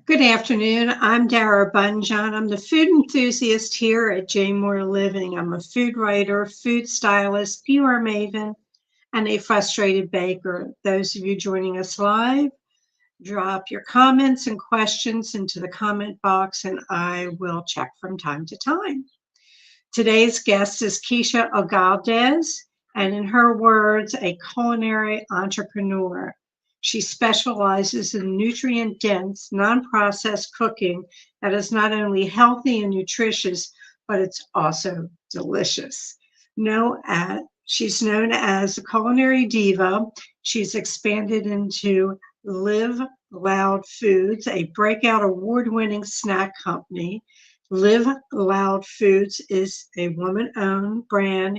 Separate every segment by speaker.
Speaker 1: Good afternoon. I'm Dara Bunjon. I'm the food enthusiast here at J Moore Living. I'm a food writer, food stylist, PR maven, and a frustrated baker. Those of you joining us live, drop your comments and questions into the comment box, and I will check from time to time. Today's guest is Keesha O'Galdez, and in her words, a culinary entrepreneur. She specializes in nutrient dense, non processed cooking that is not only healthy and nutritious, but it's also delicious. She's known as a culinary diva. She's expanded into Live Loud Foods, a breakout award winning snack company. Live Loud Foods is a woman owned brand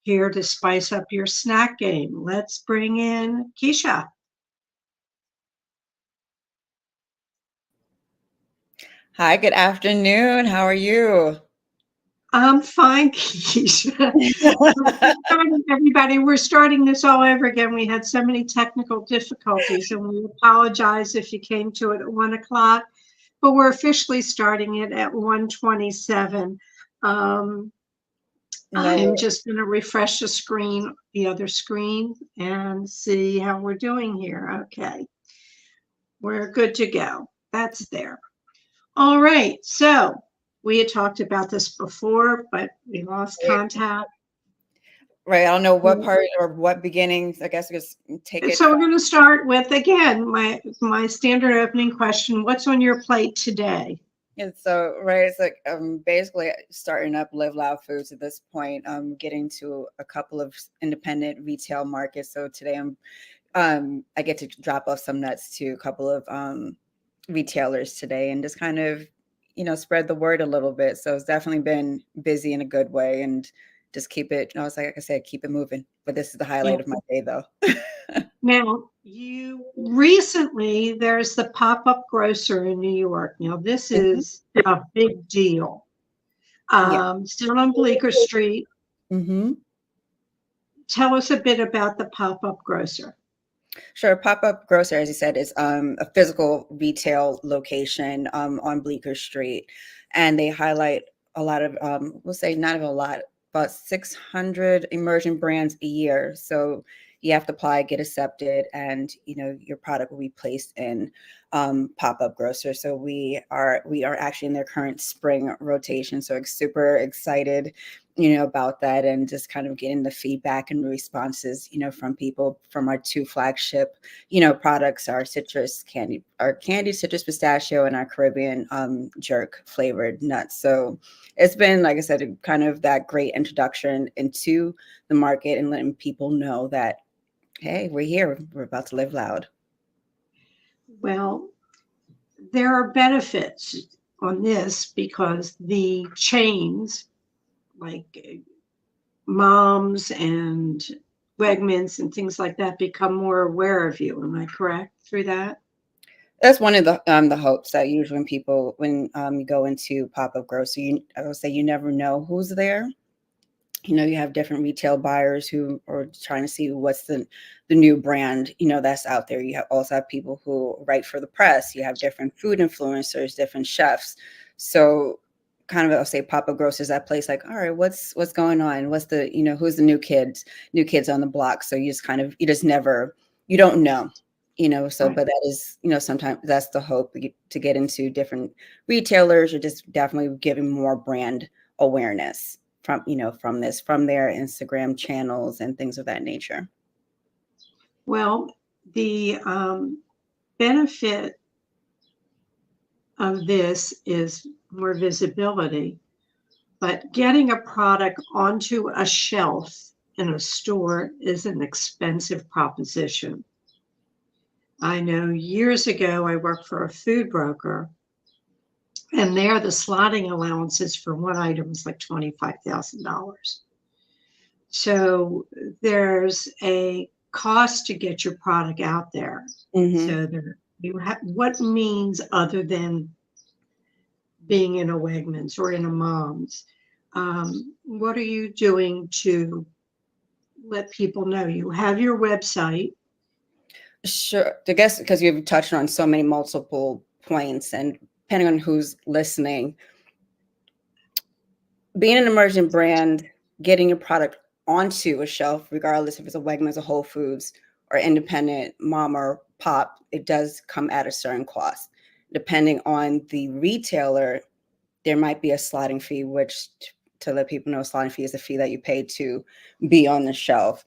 Speaker 1: here to spice up your snack game. Let's bring in Keesha.
Speaker 2: Hi, good afternoon. How are you?
Speaker 1: I'm fine, Keisha. Everybody, we're starting this all over again. We had so many technical difficulties, and we apologize if you came to it at 1 o'clock, but we're officially starting it at 1:27. Um, I'm
Speaker 2: No,
Speaker 1: just going to refresh the other screen, and see how we're doing here. Okay, we're good to go. That's there. All right, so we had talked about this before, but we lost contact.
Speaker 2: right. I don't know what part or what beginnings. I guess just take
Speaker 1: And
Speaker 2: it
Speaker 1: so
Speaker 2: from.
Speaker 1: we're going to start with, again, my standard opening question. What's on your plate today?
Speaker 2: And so, right, it's like basically starting up Live Loud Foods at this point. Getting to a couple of independent retail markets. So today I get to drop off some nuts to a couple of retailers today, and just kind of spread the word a little bit. So it's definitely been busy in a good way, and just keep it. It's like I said, keep it moving. But this is the
Speaker 1: Yeah.
Speaker 2: highlight of my day, though.
Speaker 1: Now, you recently, there's the pop-up grocer in New York. Now, this
Speaker 2: Mhm.
Speaker 1: is a big deal.
Speaker 2: Yeah.
Speaker 1: Still on Bleecker Street.
Speaker 2: Hmm.
Speaker 1: Tell us a bit about the pop-up grocer.
Speaker 2: Sure. Pop-up grocer, as you said, is a physical retail location on Bleecker Street, and they highlight a lot of we'll say not a lot, about 600 emerging brands a year. So you have to apply, get accepted, and your product will be placed in pop-up grocer. So we are actually in their current spring rotation. So super excited about that, and just kind of getting the feedback and responses, from people from our two flagship, products, our candy citrus pistachio and our Caribbean jerk flavored nuts. So it's been, like I said, kind of that great introduction into the market and letting people know that, hey, we're here. We're about to live loud.
Speaker 1: Well, there are benefits on this because the chains like Moms and Wegmans and things like that become more aware of you. Am I correct through that?
Speaker 2: That's one of the hopes that usually when you go into pop-up grocery, I would say you never know who's there. You have different retail buyers who are trying to see what's the new brand, that's out there. Also have people who write for the press. You have different food influencers, different chefs. So kind of, I'll say pop-up grocers, that place like, all right, what's going on? What's who's the new kids on the block? So you just never, you don't know. So,
Speaker 1: Right.
Speaker 2: but that is, sometimes that's the hope to get into different retailers, or just definitely giving more brand awareness from their Instagram channels and things of that nature.
Speaker 1: Well, the benefit of this is more visibility, but getting a product onto a shelf in a store is an expensive proposition. I know years ago I worked for a food broker, and there the slotting allowances for one item is like $25,000. So there's a cost to get your product out there.
Speaker 2: Hmm.
Speaker 1: So there you have what means other than being in a Wegmans or in a Mom's. What are you doing to let people know? You have your website.
Speaker 2: Sure. I guess because you've touched on so many multiple points, and depending on who's listening, being an emergent brand, getting your product onto a shelf, regardless if it's a Wegmans, a Whole Foods, or independent mom or pop, it does come at a certain cost. Depending on the retailer, there might be a sliding fee, which to let people know, sliding fee is a fee that you pay to be on the shelf.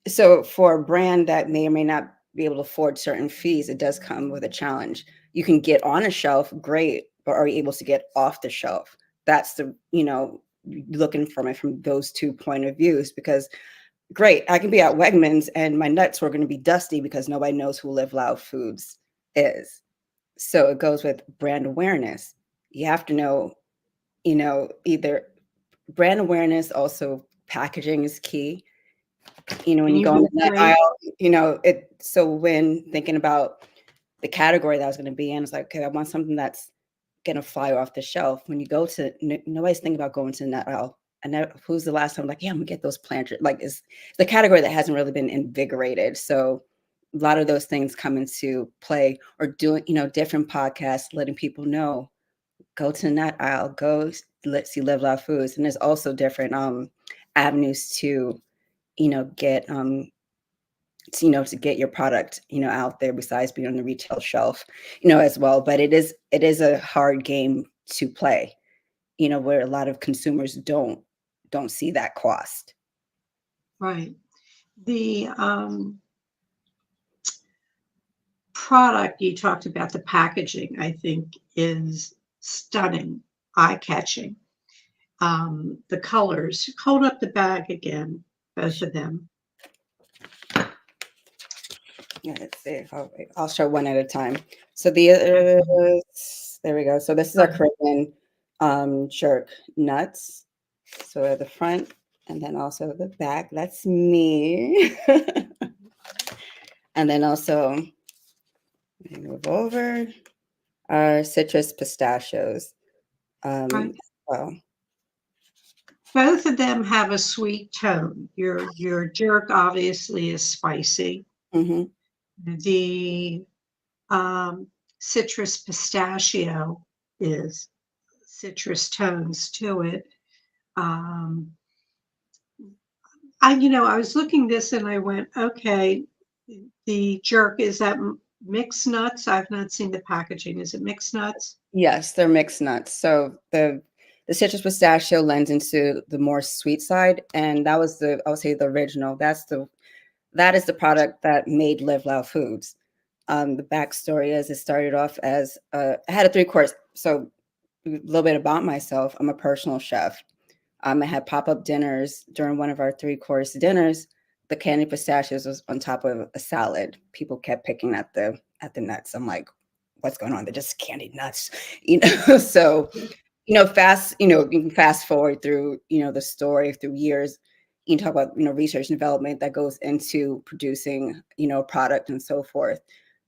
Speaker 2: So for a brand that may or may not be able to afford certain fees, it does come with a challenge. You can get on a shelf, great, but are you able to get off the shelf? That's the, looking from it from those 2 point of views, because great, I can be at Wegmans and my nuts were going to be dusty because nobody knows who Live Loud Foods is. So it goes with brand awareness. You have to know, either brand awareness, also packaging is key. When
Speaker 1: And
Speaker 2: you
Speaker 1: you
Speaker 2: go in
Speaker 1: would
Speaker 2: that
Speaker 1: agree?
Speaker 2: aisle, so when thinking about the category that I was going to be in, it's like, okay, I want something that's going to fly off the shelf. When you go to, nobody's thinking about going to that aisle. And who's the last time, like, yeah, I'm gonna get those planters. Like, it's the category that hasn't really been invigorated. So a lot of those things come into play, or doing, different podcasts, letting people know, go to the nut aisle, go let's see Live Loud Foods. And there's also different avenues to, get to get your product, out there, besides being on the retail shelf, as well. But it is a hard game to play, where a lot of consumers don't see that cost.
Speaker 1: Right. The product you talked about, the packaging, I think is stunning, eye-catching. The colors. Hold up the bag again, both of them.
Speaker 2: Yeah, let's see. I'll show one at a time. So there we go. So this is our Caribbean jerk nuts. So at the front and then also the back. That's me. And then also move over our citrus pistachios.
Speaker 1: Right.
Speaker 2: Well.
Speaker 1: Both of them have a sweet tone. Your jerk obviously is spicy.
Speaker 2: Mm-hmm.
Speaker 1: The citrus pistachio is citrus tones to it. I was looking this and I went, okay, the jerk, is that mixed nuts? I've not seen the packaging. Is it mixed nuts?
Speaker 2: Yes, they're mixed nuts. So the citrus pistachio lends into the more sweet side, and that was I would say the original. That is the product that made Live Loud Foods. The backstory is, it started off as I had a 3-course. So a little bit about myself: I'm a personal chef. I had pop-up dinners. During one of our 3-course dinners, the candy pistachios was on top of a salad. People kept picking at the nuts. I'm like, what's going on? They're just candied nuts, So, you can fast forward through, the story through years. You can talk about, research and development that goes into producing, a product and so forth.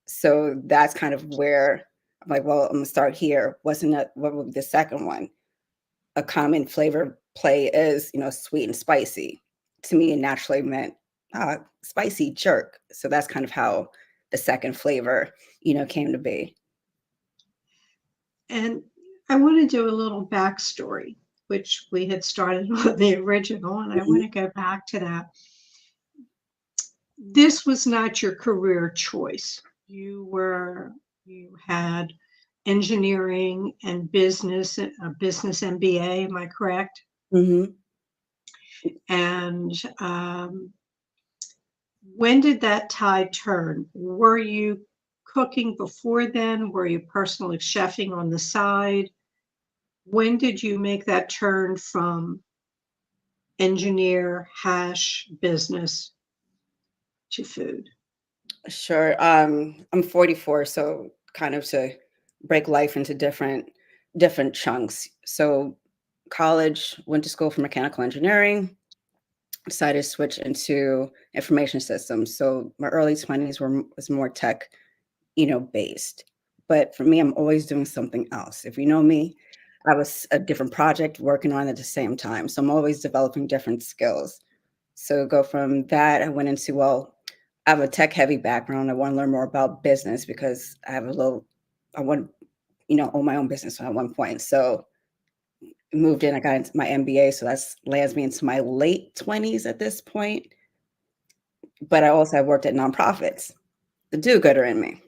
Speaker 2: So that's kind of where I'm like, well, I'm gonna start here. What would be the second one? A common flavor play is, sweet and spicy. To me, it naturally meant spicy jerk. So that's kind of how the second flavor, came to be.
Speaker 1: And I want to do a little backstory, which we had started with the original, and I want to go back to that. This was not your career choice. You had engineering and business, a business MBA, am I correct?
Speaker 2: Mm-hmm.
Speaker 1: And when did that tide turn? Were you cooking before then? Were you personally chefing on the side? When did you make that turn from engineer hash business to food?
Speaker 2: Sure. I'm 44, so kind of to break life into different chunks. So college, went to school for mechanical engineering, decided to switch into information systems. So my early 20s was more tech, based. But for me, I'm always doing something else. If you know me, I was a different project working on at the same time. So I'm always developing different skills. So go from that, I went into, I have a tech heavy background. I want to learn more about business because I want, own my own business at one point. So moved in, I got into my MBA. So that's lands me into my late 20s at this point. But I also have worked at nonprofits, the do-gooder in me.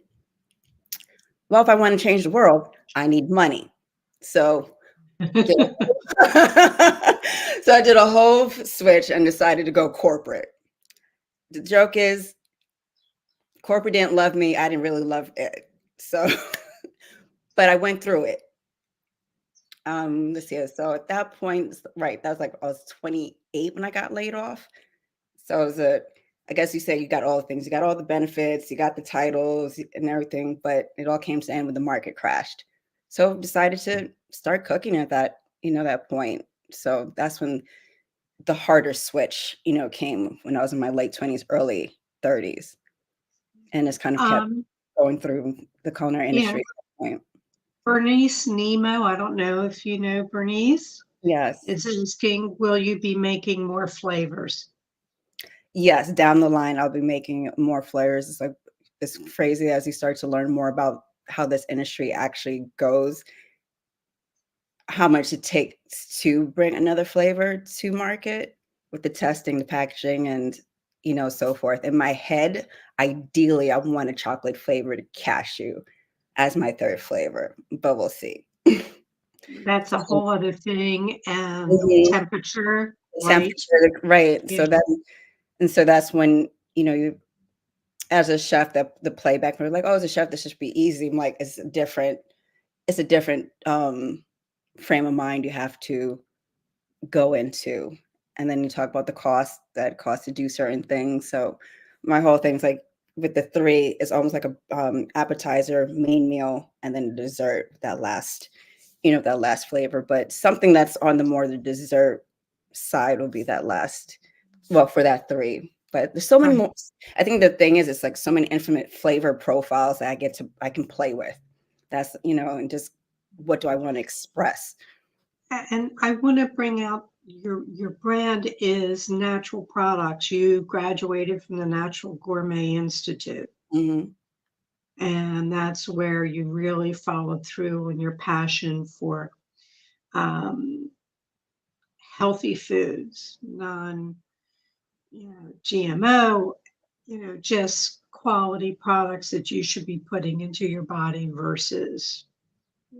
Speaker 2: Well, if I want to change the world, I need money. So so I did a whole switch and decided to go corporate. The joke is corporate didn't love me. I didn't really love it. So, but I went through it. Let's see. So at that point, right, that was like I was 28 when I got laid off. So it was I guess you say you got all the things, you got all the benefits, you got the titles and everything, but it all came to an end when the market crashed. So decided to start cooking at that point. So that's when the harder switch, came when I was in my late 20s, early 30s. And it's kind of kept
Speaker 1: um,
Speaker 2: going through the culinary
Speaker 1: yeah,
Speaker 2: industry at that point.
Speaker 1: Bernice Nemo, I don't know if you know Bernice,
Speaker 2: Yes.
Speaker 1: is asking, will you be making more flavors?
Speaker 2: Yes, down the line, I'll be making more flavors. It's crazy as you start to learn more about how this industry actually goes, how much it takes to bring another flavor to market with the testing, the packaging, and so forth. In my head, ideally, I want a chocolate flavored cashew as my third flavor, but we'll see.
Speaker 1: That's a whole other thing. And
Speaker 2: Mhm.
Speaker 1: temperature, right?
Speaker 2: Temperature, right?
Speaker 1: Yeah.
Speaker 2: So that's when you as a chef, that the playback, we're like, oh, as a chef, this should be easy. I'm like, it's a different frame of mind you have to go into. And then you talk about the cost that costs to do certain things. So my whole thing's like with the three, it's almost like a appetizer, main meal, and then dessert, that last flavor. But something that's on the dessert side will be that last, well, for that three. But there's so many
Speaker 1: Right.
Speaker 2: more. I think the thing is, it's like so many infinite flavor profiles that I can play with. That's, and just what do I want to express?
Speaker 1: And I want to bring out your brand is natural products. You graduated from the Natural Gourmet Institute,
Speaker 2: Hmm.
Speaker 1: and that's where you really followed through on your passion for um, healthy foods, GMO, just quality products that you should be putting into your body versus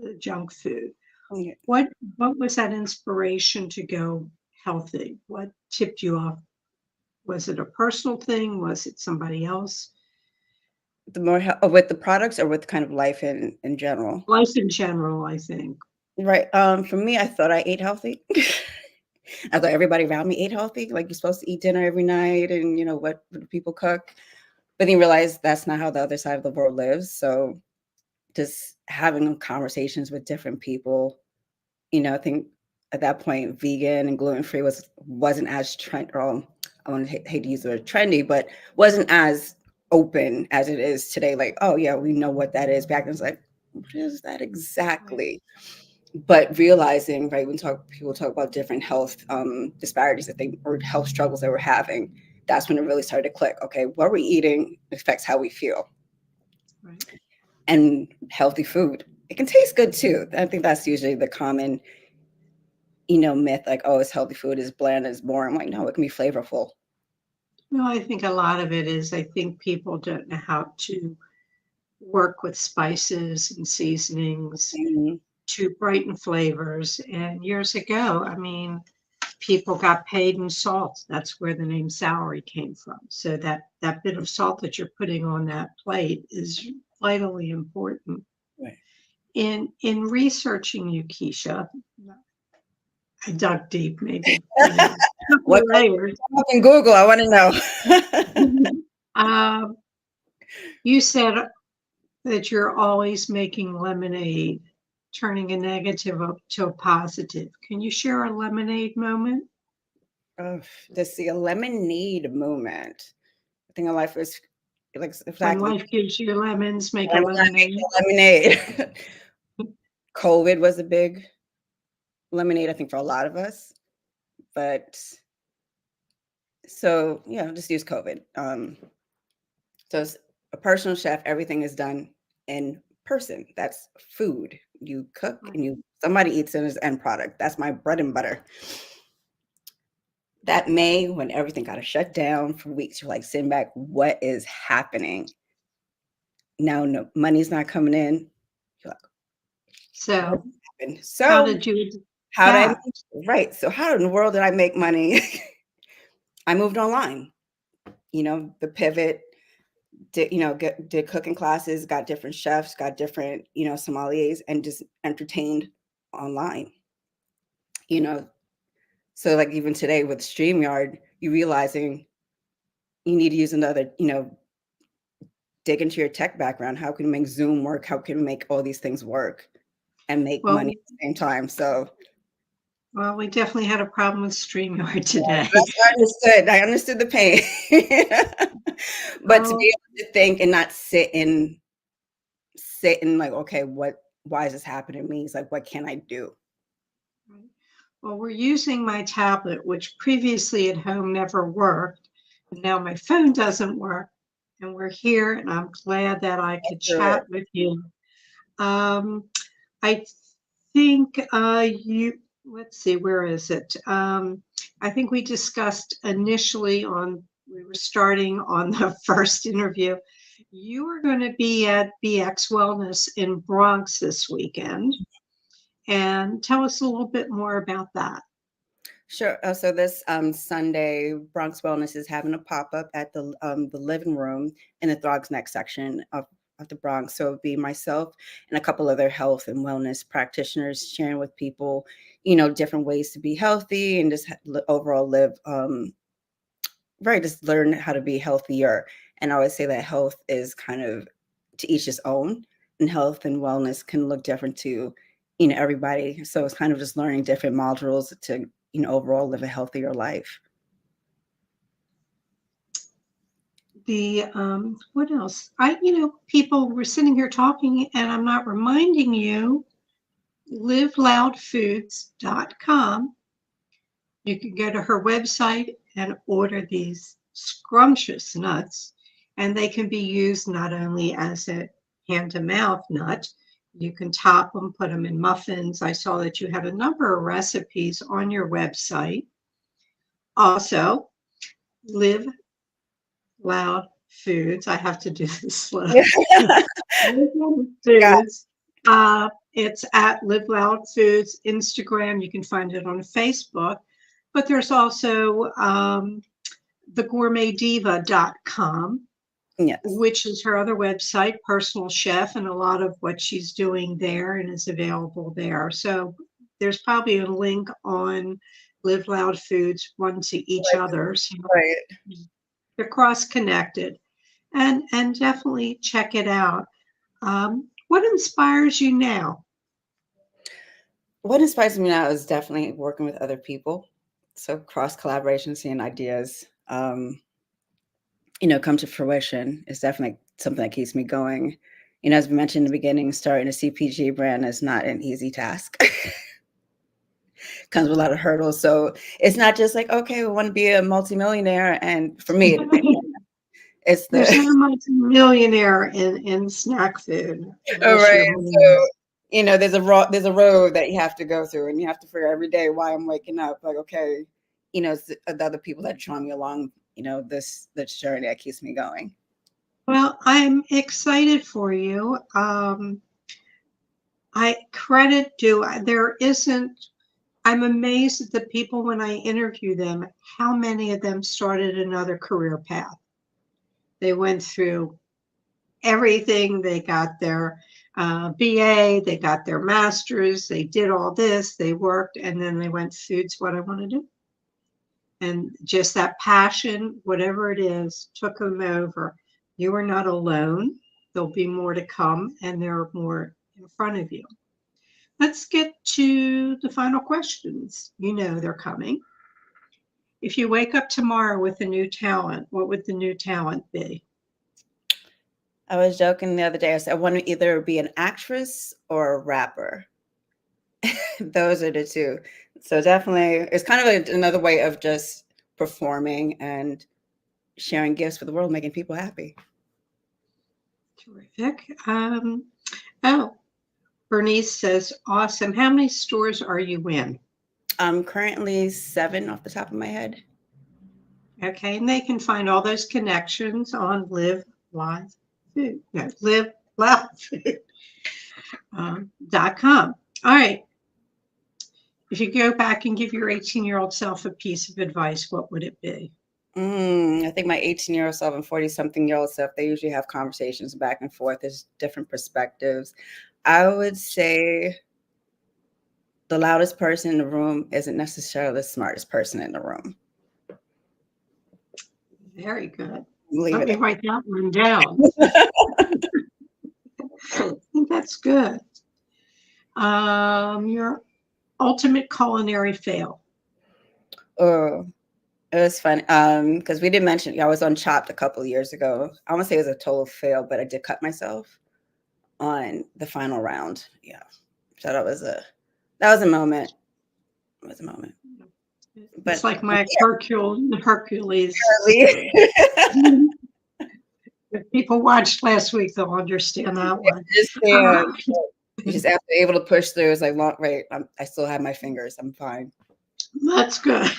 Speaker 1: the junk food.
Speaker 2: Yeah.
Speaker 1: What what was that inspiration to go healthy? What tipped you off? Was it a personal thing? Was it somebody else?
Speaker 2: With the products or with kind of life in general.
Speaker 1: Life in general, I think.
Speaker 2: Right. For me, I thought I ate healthy. I thought everybody around me ate healthy. Like you're supposed to eat dinner every night, and what do people cook? But then you realize that's not how the other side of the world lives. So just having conversations with different people, I think at that point, vegan and gluten free wasn't as trend. Or I want to hate to use the word trendy, but wasn't as open as it is today. Like, oh yeah, we know what that is. Back then, it's like, what is that
Speaker 1: Right.
Speaker 2: exactly? But realizing, right, when people talk about different health disparities or health struggles that we're having, that's when it really started to click. Okay, what we're eating affects how we feel,
Speaker 1: Right.
Speaker 2: and healthy food, it can taste good too. I think that's usually the common, myth, like, oh, it's healthy food is bland, is boring. I'm like, no, it can be flavorful.
Speaker 1: Well, I think a lot of it is I think people don't know how to work with spices and seasonings
Speaker 2: Mhm.
Speaker 1: to brighten flavors. And years ago, I mean, people got paid in salt. That's where the name celery came from. So that bit of salt that you're putting on that plate is vitally important.
Speaker 2: Right.
Speaker 1: In researching you, Keisha, I dug deep, maybe a couple
Speaker 2: What
Speaker 1: of
Speaker 2: comes
Speaker 1: layers.
Speaker 2: up in Google? I want to know.
Speaker 1: um, you said that you're always making lemonade, turning a negative up to a positive. Can you share a lemonade moment?
Speaker 2: Oh, to see a lemonade moment. I think a life is like
Speaker 1: When
Speaker 2: exactly.
Speaker 1: life gives you lemons, make a
Speaker 2: Why not make
Speaker 1: lemonade.
Speaker 2: the lemonade? COVID was a big lemonade, I think, for a lot of us. But so, just use COVID. So as a personal chef, everything is done in person. That's food. You cook
Speaker 1: Right.
Speaker 2: and somebody eats it as end product. That's my bread and butter. That May, when everything got shut down for weeks, you're like sitting back, what is happening? Now no money's not coming in. You're like, what
Speaker 1: So
Speaker 2: happened?
Speaker 1: how
Speaker 2: So
Speaker 1: did you
Speaker 2: how did I
Speaker 1: adapt?
Speaker 2: right. So how in the world did I make money? I moved online. The pivot, did cooking classes, got different chefs, got different, sommeliers, and just entertained online. You know, so like even today with StreamYard, you realizing you need to use another, dig into your tech background. How can we make Zoom work? How can we make all these things work and make money
Speaker 1: Well,
Speaker 2: at the same time? So
Speaker 1: well, we definitely had a problem with StreamYard today.
Speaker 2: I understood. I understood the pain. But to
Speaker 1: Oh,
Speaker 2: be able to think and not sit in like, okay, why is this happening to me? It's like, what can I do?
Speaker 1: right. Well, we're using my tablet, which previously at home never worked. And now my phone doesn't work. And we're here, and I'm glad that I could
Speaker 2: Through it.
Speaker 1: chat with you. Um, I think let's see, where is it? I think we discussed initially we were starting on the first interview. You are going to be at BX Wellness in Bronx this weekend. And tell us a little bit more about that.
Speaker 2: Sure. So this Sunday, Bronx Wellness is having a pop up at the living room in the Throgs Neck section of the Bronx. So it'll be myself and a couple other health and wellness practitioners sharing with people, different ways to be healthy and just overall live, right, just learn how to be healthier. And I always say that health is kind of to each his own, and health and wellness can look different to, everybody. So it's kind of just learning different modules to, overall live a healthier life.
Speaker 1: What else? People were sitting here talking, and I'm not reminding you, liveloudfoods.com. You can go to her website and order these scrumptious nuts, and they can be used not only as a hand to mouth nut, you can top them, put them in muffins. I saw that you had a number of recipes on your website. Also, Live Loud Foods. I have to do this slow. Live Loud
Speaker 2: Got
Speaker 1: Foods. It's at Live Loud Foods Instagram. You can find it on Facebook. But there's also thegourmetdiva.com,
Speaker 2: yes,
Speaker 1: which is her other website, personal chef, and a lot of what she's doing there and is available there. So there's probably a link on Live Loud Foods, one to each
Speaker 2: right,
Speaker 1: other. So
Speaker 2: right.
Speaker 1: they're cross connected, and definitely check it out. What inspires you now?
Speaker 2: What inspires me now is definitely working with other people. So cross collaboration, seeing ideas, come to fruition is definitely something that keeps me going. As we mentioned in the beginning, starting a CPG brand is not an easy task. Comes with a lot of hurdles. So it's not just like, okay, we want to be a multimillionaire. And for me, it's
Speaker 1: There's
Speaker 2: the
Speaker 1: no multi-millionaire in snack food
Speaker 2: all
Speaker 1: unless
Speaker 2: right.
Speaker 1: you're millionaire.
Speaker 2: So, there's a road that you have to go through, and you have to figure every day why I'm waking up. Like, okay, it's the other people that draw me along, this journey that keeps me going.
Speaker 1: Well, I'm excited for you. I credit due. There isn't. I'm amazed at the people when I interview them, how many of them started another career path. They went through everything. They got their BA, they got their master's, they did all this, they worked, and then they went, food's what I want to do. And just that passion, whatever it is, took them over. You are not alone. There'll be more to come, and there are more in front of you. Let's get to the final questions. You know they're coming. If you wake up tomorrow with a new talent, what would the new talent be?
Speaker 2: I was joking the other day. I said I want to either be an actress or a rapper. Those are the two. So definitely, it's kind of another way of just performing and sharing gifts for the world, making people happy.
Speaker 1: Terrific. Oh, Bernice says, awesome. How many stores are you in?
Speaker 2: I'm currently 7 off the top of my head.
Speaker 1: Okay, and they can find all those connections on Live Live Food. No, Live Loud Food. .com. All right. If you go back and give your 18-year-old self a piece of advice, what would it be?
Speaker 2: I think my 18-year-old self and 40-something-year-old self, they usually have conversations back and forth. There's different perspectives. I would say the loudest person in the room isn't necessarily the smartest person in the room.
Speaker 1: Very good.
Speaker 2: Leave
Speaker 1: Let
Speaker 2: it
Speaker 1: me write that one down. I think that's good. Your ultimate culinary fail.
Speaker 2: Oh, it was fun. Because we did mention I was on Chopped a couple of years ago. I won't say it was a total fail, but I did cut myself on the final round. Yeah. So that was a moment. It was a moment.
Speaker 1: It's
Speaker 2: But
Speaker 1: like my Hercules
Speaker 2: yeah.
Speaker 1: story. If people watched last week, they'll understand that one.
Speaker 2: Understand. You're just after able to push through. It's like, right, I still have my fingers. I'm fine.
Speaker 1: That's good.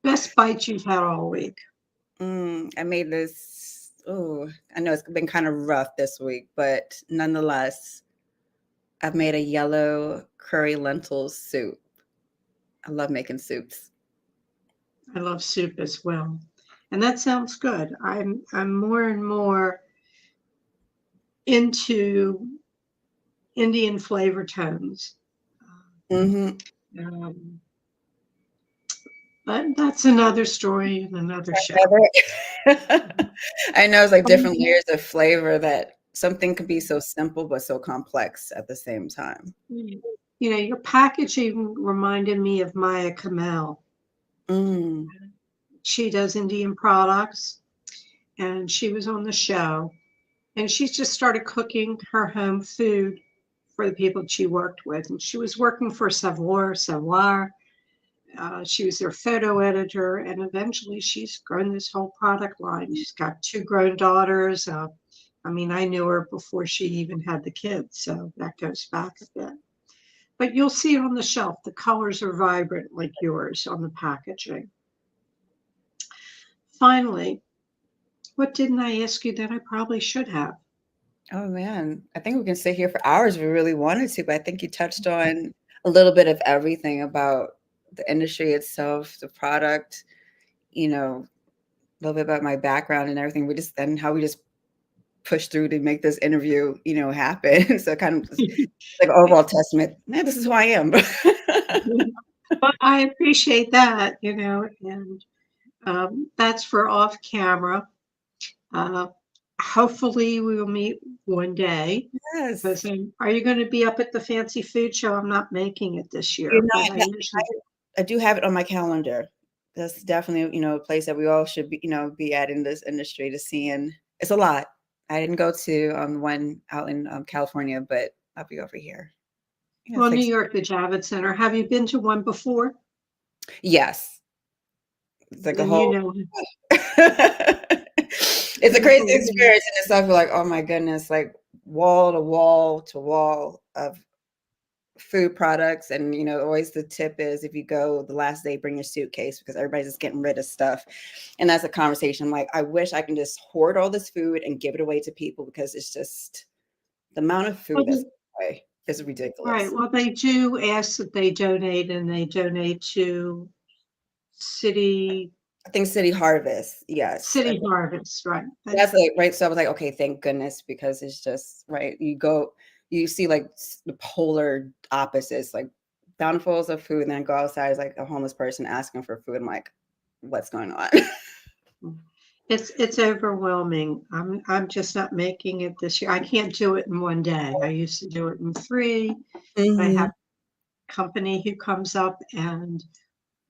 Speaker 1: Best bite you've had all week.
Speaker 2: I made this. Oh, I know it's been kind of rough this week, but nonetheless, I've made a yellow curry lentil soup. I love making soups.
Speaker 1: I love soup as well. And that sounds good. I'm more and more into Indian flavor tones.
Speaker 2: Mm-hmm.
Speaker 1: But that's another story and another show.
Speaker 2: I know it's like different layers of flavor that something can be so simple but so complex at the same time.
Speaker 1: You know, your packaging reminded me of Maya Kamel. She does Indian products, and she was on the show, and she just started cooking her home food for the people she worked with. And she was working for Savoir. She was their photo editor, and eventually she's grown this whole product line. She's got 2 grown daughters. I mean, I knew her before she even had the kids, so that goes back a bit. But you'll see it on the shelf. The colors are vibrant like yours on the packaging. Finally, what didn't I ask you that I probably should have?
Speaker 2: Oh man, I think we can sit here for hours if we really wanted to, but I think you touched on a little bit of everything about the industry itself, the product, a little bit about my background and everything. And how we just pushed through to make this interview, happen. So kind of like overall testament, man, this is who I am.
Speaker 1: But I appreciate that, and that's for off camera. Hopefully we will meet one day.
Speaker 2: Yes.
Speaker 1: Are you going to be up at the fancy food show? I'm not making it this year.
Speaker 2: I do have it on my calendar. That's definitely, a place that we all should be at in this industry to see. And it's a lot. I didn't go to one out in California, but I'll be over here.
Speaker 1: Well, New York, the Javits Center. Have you been to one before?
Speaker 2: Yes. It's like a whole. It's a crazy experience in itself. You're like, oh my goodness, like wall to wall to wall of food products. And always the tip is, if you go the last day, bring your suitcase, because everybody's just getting rid of stuff. And that's a conversation. I'm like, I wish I can just hoard all this food and give it away to people, because it's just the amount of food that's away is ridiculous.
Speaker 1: Right. Well, they do ask that they donate, and they donate to City.
Speaker 2: I think City Harvest. Yes.
Speaker 1: City Harvest. Right.
Speaker 2: That's like, right. So I was like, okay, thank goodness, because it's just right. You see like the polar opposites, like bountifuls of food, and then go outside is like a homeless person asking for food. I'm like, what's going on?
Speaker 1: It's overwhelming. I'm just not making it this year. I can't do it in one day. I used to do it in 3.
Speaker 2: Mm-hmm.
Speaker 1: I have a company who comes up and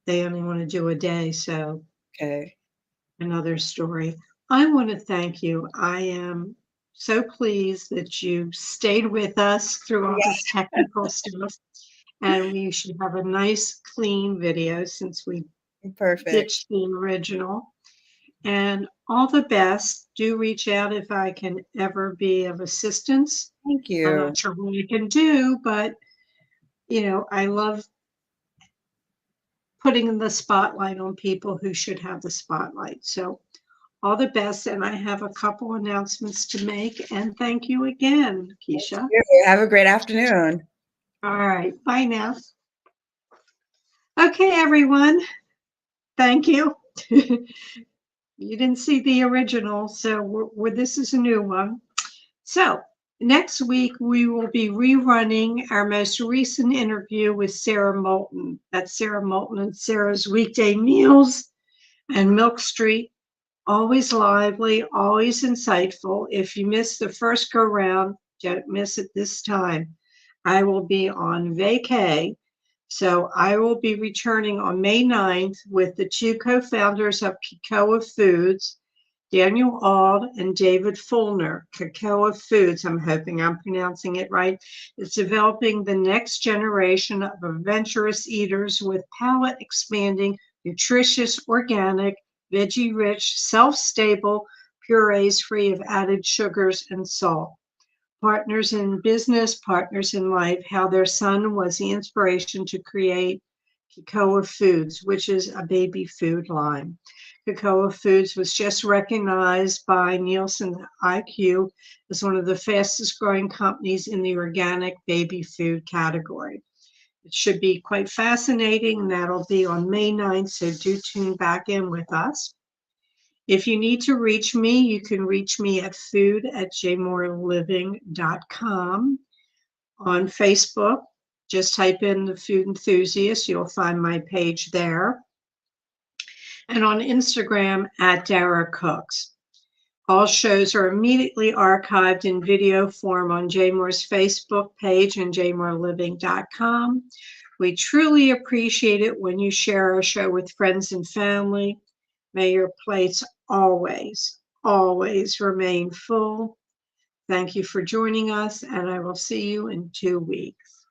Speaker 1: they only want to do a day. So
Speaker 2: Okay.
Speaker 1: Another story. I want to thank you. I am so pleased that you stayed with us through all this technical stuff. And we should have a nice, clean video since we ditched the original. and all the best. Do reach out if I can ever be of assistance.
Speaker 2: Thank
Speaker 1: I'm
Speaker 2: you.
Speaker 1: not sure what I can do, but I love putting the spotlight on people who should have the spotlight. So all the best. And I have a couple announcements to make. And thank you again, Keesha.
Speaker 2: Have a great afternoon.
Speaker 1: All right. Bye now. Okay, everyone. Thank you. You didn't see the original, so this is a new one. So next week, we will be rerunning our most recent interview with Sarah Moulton. That's Sarah Moulton and Sarah's Weekday Meals and Milk Street. Always lively, always insightful. If you missed the first go round, don't miss it this time. I will be on vacay, so I will be returning on May 9th with the two co-founders of Kikoa Foods, Daniel Auld and David Fulner. Kikoa Foods, I'm hoping I'm pronouncing it right, is developing the next generation of adventurous eaters with palate-expanding, nutritious, organic, veggie-rich, self-stable purees free of added sugars and salt. Partners in business, partners in life, how their son was the inspiration to create Kikoa Foods, which is a baby food line. Kikoa Foods was just recognized by Nielsen IQ as one of the fastest growing companies in the organic baby food category. It should be quite fascinating, and that'll be on May 9th, so do tune back in with us. If you need to reach me, you can reach me at food@jmoreliving.com. On Facebook, just type in the Food Enthusiast, you'll find my page there. And on Instagram at Dara Cooks. All shows are immediately archived in video form on JMOR's Facebook page and jmoreliving.com. We truly appreciate it when you share our show with friends and family. May your plates always, always remain full. Thank you for joining us, and I will see you in 2 weeks.